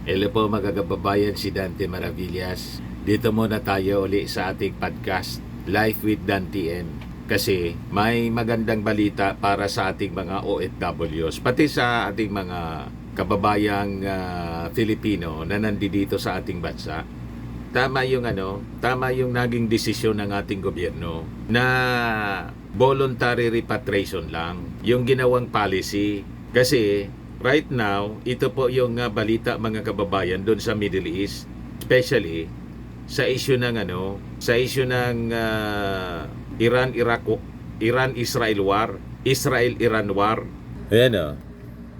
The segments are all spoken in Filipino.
Hello po mga kababayan, si Dante Maravillas. Dito muna tayo uli sa ating podcast, Life with Dante M. Kasi may magandang balita para sa ating mga OFWs, pati sa ating mga kababayang Filipino na nandito sa ating bansa. Tama yung naging desisyon ng ating gobyerno na voluntary repatriation lang yung ginawang policy. Kasi right now, ito po yung balita mga kababayan doon sa Middle East, especially sa issue ng Iran-Israel war, Israel-Iran war. Ayan o.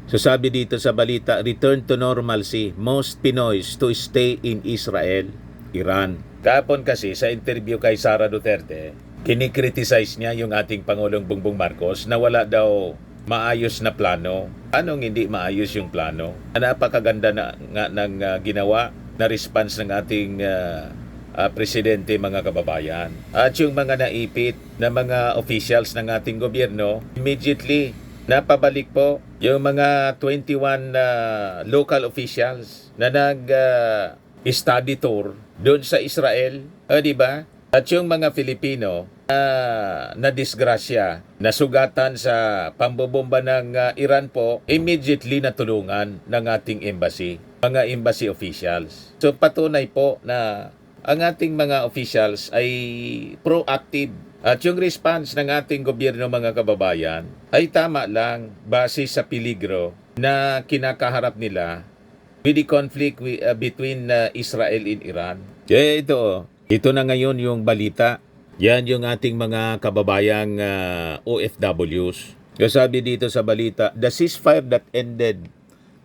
So sabi dito sa balita, return to normalcy, most Pinoys to stay in Israel, Iran. Kahapon kasi sa interview kay Sara Duterte, kinikriticize niya yung ating Pangulong Bongbong Marcos na wala daw maayos na plano. Anong hindi maayos yung plano? Napakaganda ng ginawa na response ng ating presidente mga kababayan. At yung mga naipit na mga officials ng ating gobyerno, immediately napabalik po yung mga 21 local officials na study tour doon sa Israel, di ba? At yung mga Filipino na disgrasya, nasugatan sa pambobomba ng Iran po, immediately natulungan ng ating embassy, mga embassy officials. So patunay po na ang ating mga officials ay proactive. At yung response ng ating gobyerno mga kababayan ay tama lang base sa peligro na kinakaharap nila with the conflict between Israel and Iran. Kaya ito na ngayon yung balita. Yan yung ating mga kababayang OFWs. Yung sabi dito sa balita, the ceasefire that ended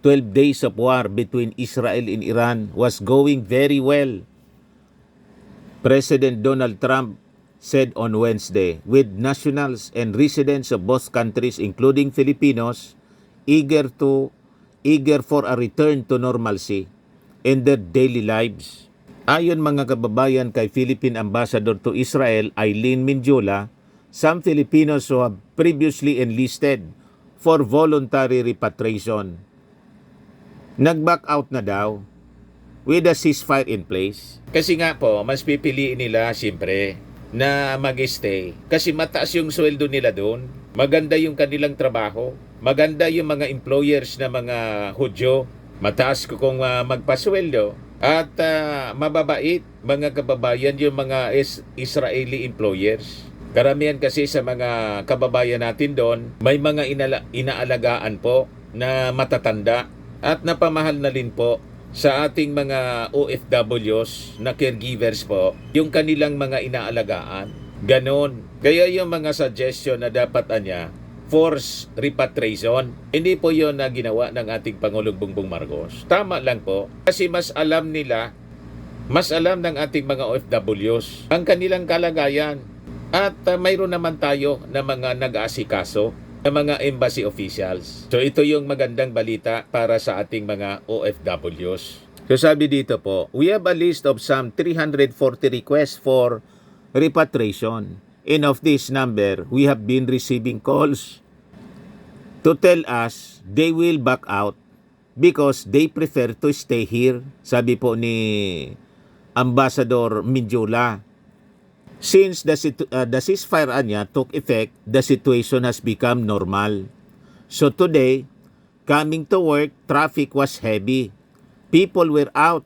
12 days of war between Israel and Iran was going very well. President Donald Trump said on Wednesday, with nationals and residents of both countries, including Filipinos, eager for a return to normalcy in their daily lives. Ayon mga kababayan kay Philippine Ambassador to Israel, Eileen Minjola, some Filipinos who have previously enlisted for voluntary repatriation nag-back out na daw with a ceasefire in place. Kasi nga po, mas pipiliin nila siyempre na mag-stay kasi mataas yung sweldo nila doon, maganda yung kanilang trabaho, maganda yung mga employers na mga Hudyo, mataas kung magpasweldo, at mababait mga kababayan yung mga Israeli employers. Karamihan kasi sa mga kababayan natin doon, may mga inaalagaan po na matatanda at napamahal na rin po sa ating mga OFWs na caregivers po, yung kanilang mga inaalagaan. Ganon. Kaya yung mga suggestion na dapat force repatriation, hindi po yun na ginawa ng ating Pangulong Bongbong Marcos. Tama lang po. Kasi mas alam ng ating mga OFWs ang kanilang kalagayan. At mayroon naman tayo na mga nag-aasikaso ng mga embassy officials. So ito yung magandang balita para sa ating mga OFWs. So sabi dito po, we have a list of some 340 requests for repatriation. And of this number, we have been receiving calls to tell us they will back out because they prefer to stay here. Sabi po ni Ambassador Minjola. Since the ceasefire took effect, the situation has become normal. So today, coming to work, traffic was heavy. People were out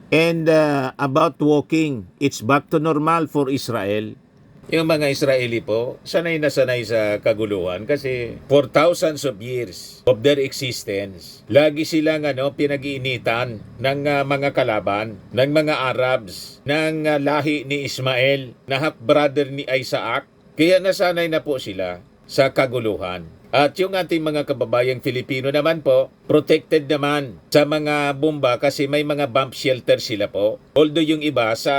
and about walking. It's back to normal for Israel. Yung mga Israeli po, sanay na sanay sa kaguluhan kasi for thousands of years of their existence, lagi silang pinag-iinitan ng mga kalaban, ng mga Arabs, ng lahi ni Ismael, na half-brother ni Isaac. Kaya nasanay na po sila sa kaguluhan. At yung ating mga kababayang Filipino naman po, protected naman sa mga bomba kasi may mga bomb shelter sila po. Although yung iba sa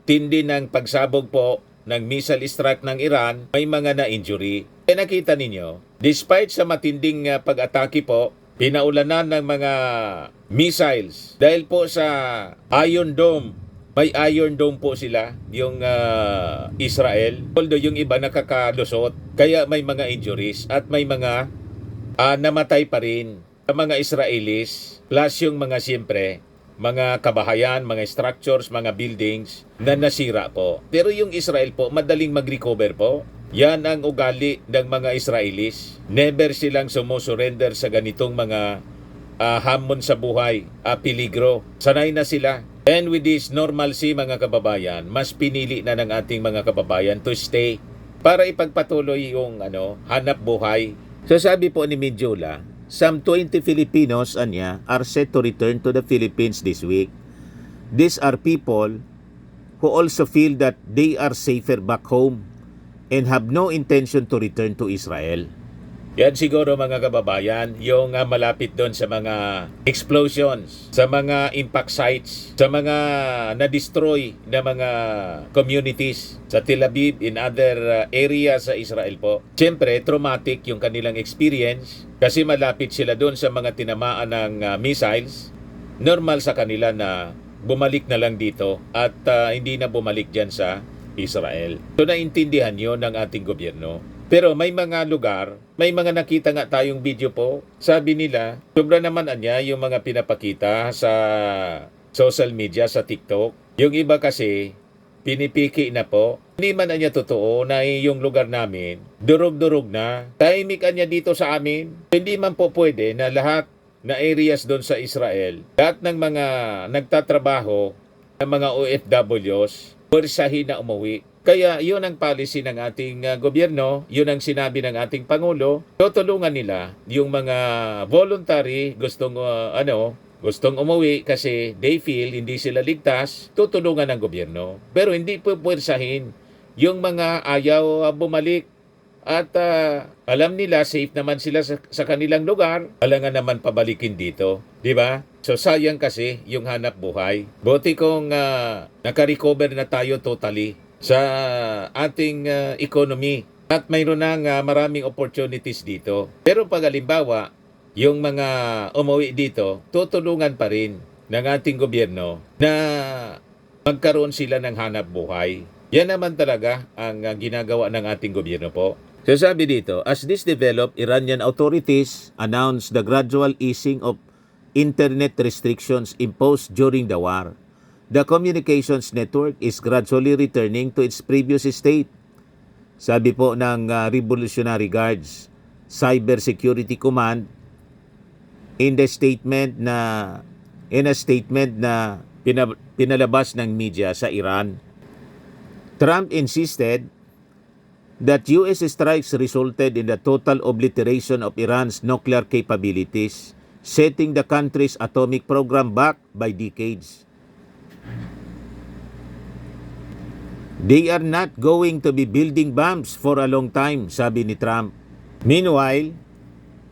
tindi ng pagsabog po ng missile strike ng Iran, may mga na-injury. E nakita ninyo, despite sa matinding pag-atake po, pinaulanan ng mga missiles dahil po sa Iron Dome. May Iron Dome po sila, yung Israel. Although yung iba nakakalusot, kaya may mga injuries at may mga namatay pa rin sa mga Israelis plus yung mga siyempre, mga kabahayan, mga structures, mga buildings na nasira po. Pero yung Israel po, madaling mag-recover po. Yan ang ugali ng mga Israelis. Never silang sumusurrender sa ganitong mga hamon sa buhay, peligro. Sanay na sila. And with this normalcy mga kababayan, mas pinili na ng ating mga kababayan to stay para ipagpatuloy yung hanap buhay. So sabi po ni Midjola, some 20 Filipinos are set to return to the Philippines this week. These are people who also feel that they are safer back home and have no intention to return to Israel. Yan siguro mga kababayan, yung malapit doon sa mga explosions, sa mga impact sites, sa mga na-destroy na mga communities sa Tel Aviv, in other areas sa Israel po. Siyempre, traumatic yung kanilang experience kasi malapit sila doon sa mga tinamaan ng missiles. Normal sa kanila na bumalik na lang dito at hindi na bumalik dyan sa Israel. So naintindihan yon ng ating gobyerno. Pero may mga lugar, may mga nakita nga tayong video po, sabi nila, sobra naman yung mga pinapakita sa social media, sa TikTok. Yung iba kasi, pinipiki na po. Hindi man totoo na yung lugar namin, durog-durog na. Tahimik dito sa amin. Hindi man po pwede na lahat na areas doon sa Israel, lahat ng mga nagtatrabaho, ng mga OFWs, pwersahin na umuwi. Kaya yun ang policy ng ating gobyerno, yun ang sinabi ng ating Pangulo, tutulungan nila yung mga voluntary gustong umuwi kasi they feel hindi sila ligtas, tutulungan ng gobyerno. Pero hindi po pwersahin yung mga ayaw bumalik at alam nila safe naman sila sa kanilang lugar, alangan naman pabalikin dito, di ba? So sayang kasi yung hanap buhay. Buti kung naka-recover na tayo totally sa ating economy at mayroon nang maraming opportunities dito. Pero pag halimbawa, yung mga umuwi dito, tutulungan pa rin ng ating gobyerno na magkaroon sila ng hanap buhay. Yan naman talaga ang ginagawa ng ating gobyerno po. So sabi dito, as this developed, Iranian authorities announced the gradual easing of internet restrictions imposed during the war. The communications network is gradually returning to its previous state. Sabi po ng Revolutionary Guards Cyber Security Command in a statement na pinalabas ng media sa Iran. Trump insisted that US strikes resulted in the total obliteration of Iran's nuclear capabilities, setting the country's atomic program back by decades. They are not going to be building bombs for a long time, sabi ni Trump. Meanwhile,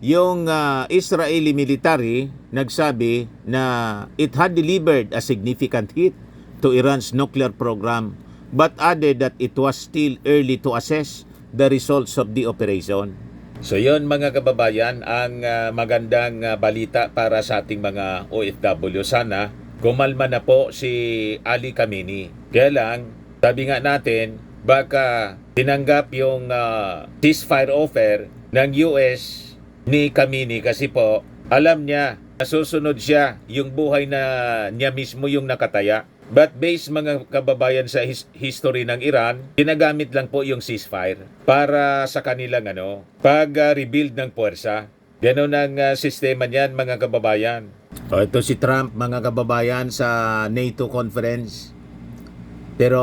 yung Israeli military nagsabi na it had delivered a significant hit to Iran's nuclear program but added that it was still early to assess the results of the operation. So yon mga kababayan, ang magandang balita para sa ating mga OFW. Sana kumalma na po si Ali Khamenei. Kaya lang, sabi nga natin, baka tinanggap yung ceasefire offer ng US ni Khamenei kasi po, alam niya, nasusunod siya yung buhay na niya mismo yung nakataya. But based mga kababayan sa history ng Iran, ginagamit lang po yung ceasefire para sa kanilang pag-rebuild ng puwersa. Ganon ang sistema niyan mga kababayan. Ito si Trump mga kababayan sa NATO conference. Pero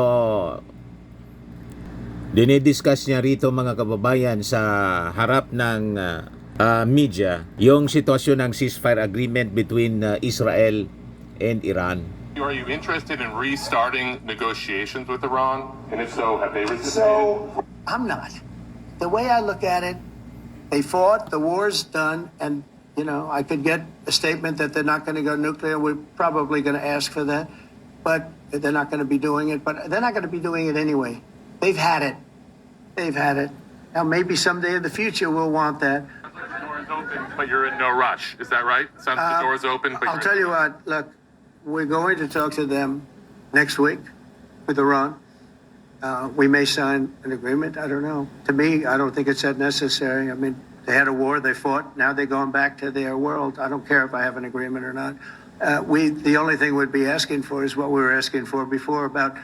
dinidiscuss niya rito mga kababayan sa harap ng media yung sitwasyon ng ceasefire agreement between Israel and Iran. Are you interested in restarting negotiations with Iran? And if so, have they resisted? So, I'm not. The way I look at it, they fought, the war's done, and, I could get a statement that they're not going to go nuclear. We're probably going to ask for that, but they're not going to be doing it. But they're not going to be doing it anyway. They've had it. They've had it. Now, maybe someday in the future we'll want that. The door is open, but you're in no rush. Is that right? Sounds like the door is open, but I'll tell you what, look, we're going to talk to them next week with Iran. We may sign an agreement. I don't know. To me, I don't think it's that necessary. I mean, They had a war, they fought. Now they're going back to their world. I don't care if I have an agreement or not. The only thing we'd be asking for is what we were asking for before about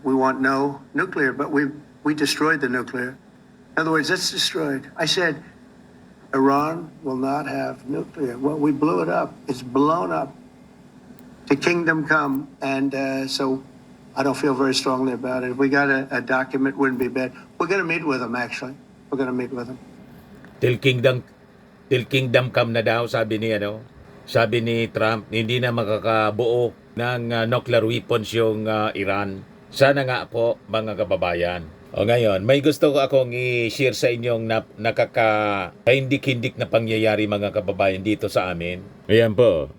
we want no nuclear, but we destroyed the nuclear. In other words, it's destroyed. I said Iran will not have nuclear. Well, we blew it up. It's blown up. To kingdom come, and so I don't feel very strongly about it. If we got a document, wouldn't be bad. We're going to meet with them, actually. We're going to meet with them. Till kingdom come na daw, sabi ni Trump, hindi na makakabuo ng nuclear weapons yung Iran. Sana nga po, mga kababayan. O ngayon, may gusto ko akong i-share sa inyong nakaka-hindik-hindik na pangyayari, mga kababayan, dito sa amin. Ayan po.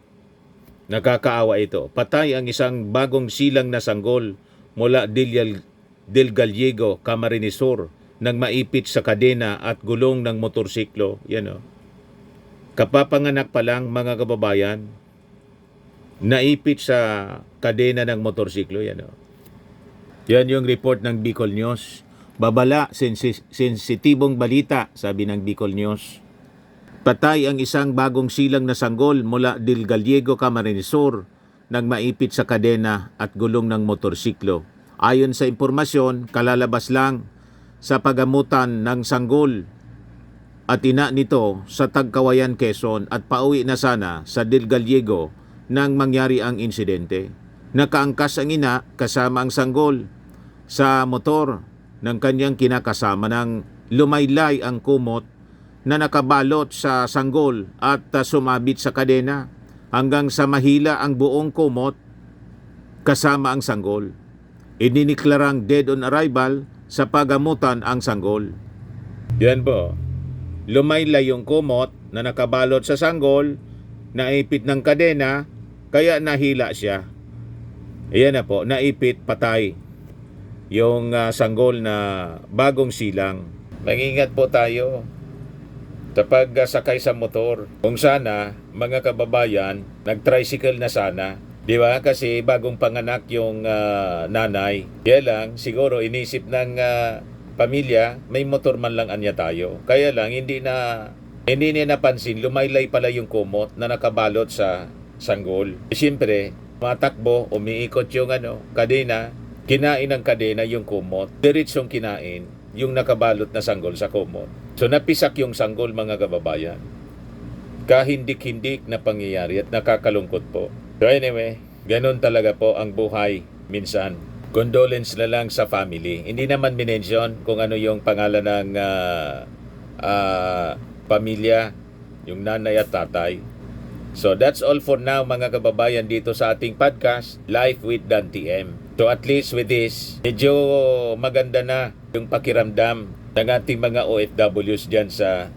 Nakakaawa ito. Patay ang isang bagong silang na sanggol mula Del Gallego, Camarines Sur nang maipit sa kadena at gulong ng motorsiklo. Yan o. Kapapanganak pa lang, mga kababayan, naipit sa kadena ng motorsiklo. Yan o. Yan yung report ng Bicol News. Babala, sensitibong balita, sabi ng Bicol News. Patay ang isang bagong silang na sanggol mula Del Gallego, Camarines Sur nang maipit sa kadena at gulong ng motorsiklo. Ayon sa impormasyon, kalalabas lang sa pagamutan ng sanggol at ina nito sa Tagkawayan, Quezon at pauwi na sana sa Del Gallego nang mangyari ang insidente. Nakaangkas ang ina kasama ang sanggol sa motor ng kanyang kinakasama nang lumaylay ang kumot na nakabalot sa sanggol at sumabit sa kadena hanggang sa mahila ang buong kumot kasama ang sanggol. Ininiklarang dead on arrival sa pagamutan ang sanggol. Yan po. Lumaylay yung kumot na nakabalot sa sanggol, naipit ng kadena, kaya nahila siya. Ayan na po, naipit, patay yung sanggol na bagong silang. Mag-ingat po tayo kapag sakay sa motor. Kung sana, mga kababayan, nag-tricycle na sana. Di ba? Kasi bagong panganak yung nanay. Kaya lang, siguro inisip ng pamilya, may motor man lang anya tayo. Kaya lang, hindi niya napansin, lumaylay pala yung kumot na nakabalot sa sanggol. Siyempre, matakbo, umiikot yung kadena, kinain ng kadena yung kumot, diretsong kinain yung nakabalot na sanggol sa kumot. So napisak yung sanggol, mga kababayan. Kahindik-hindik na pangyayari at nakakalungkot po. So anyway, ganun talaga po ang buhay minsan. Condolence na lang sa family. Hindi naman minention kung ano yung pangalan ng pamilya, yung nanay at tatay. So that's all for now, mga kababayan, dito sa ating podcast, Life with Dan TM. So at least with this, medyo maganda na yung pakiramdam ng ating mga OFWs dyan sa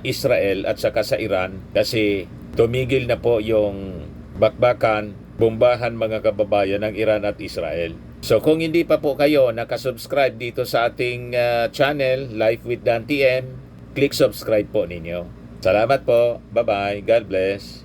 Israel at saka sa Iran, kasi tumigil na po yung bakbakan, bombahan, mga kababayan, ng Iran at Israel. So kung hindi pa po kayo nakasubscribe dito sa ating channel, Life with Dan TM, click subscribe po ninyo. Salamat po. Bye-bye. God bless.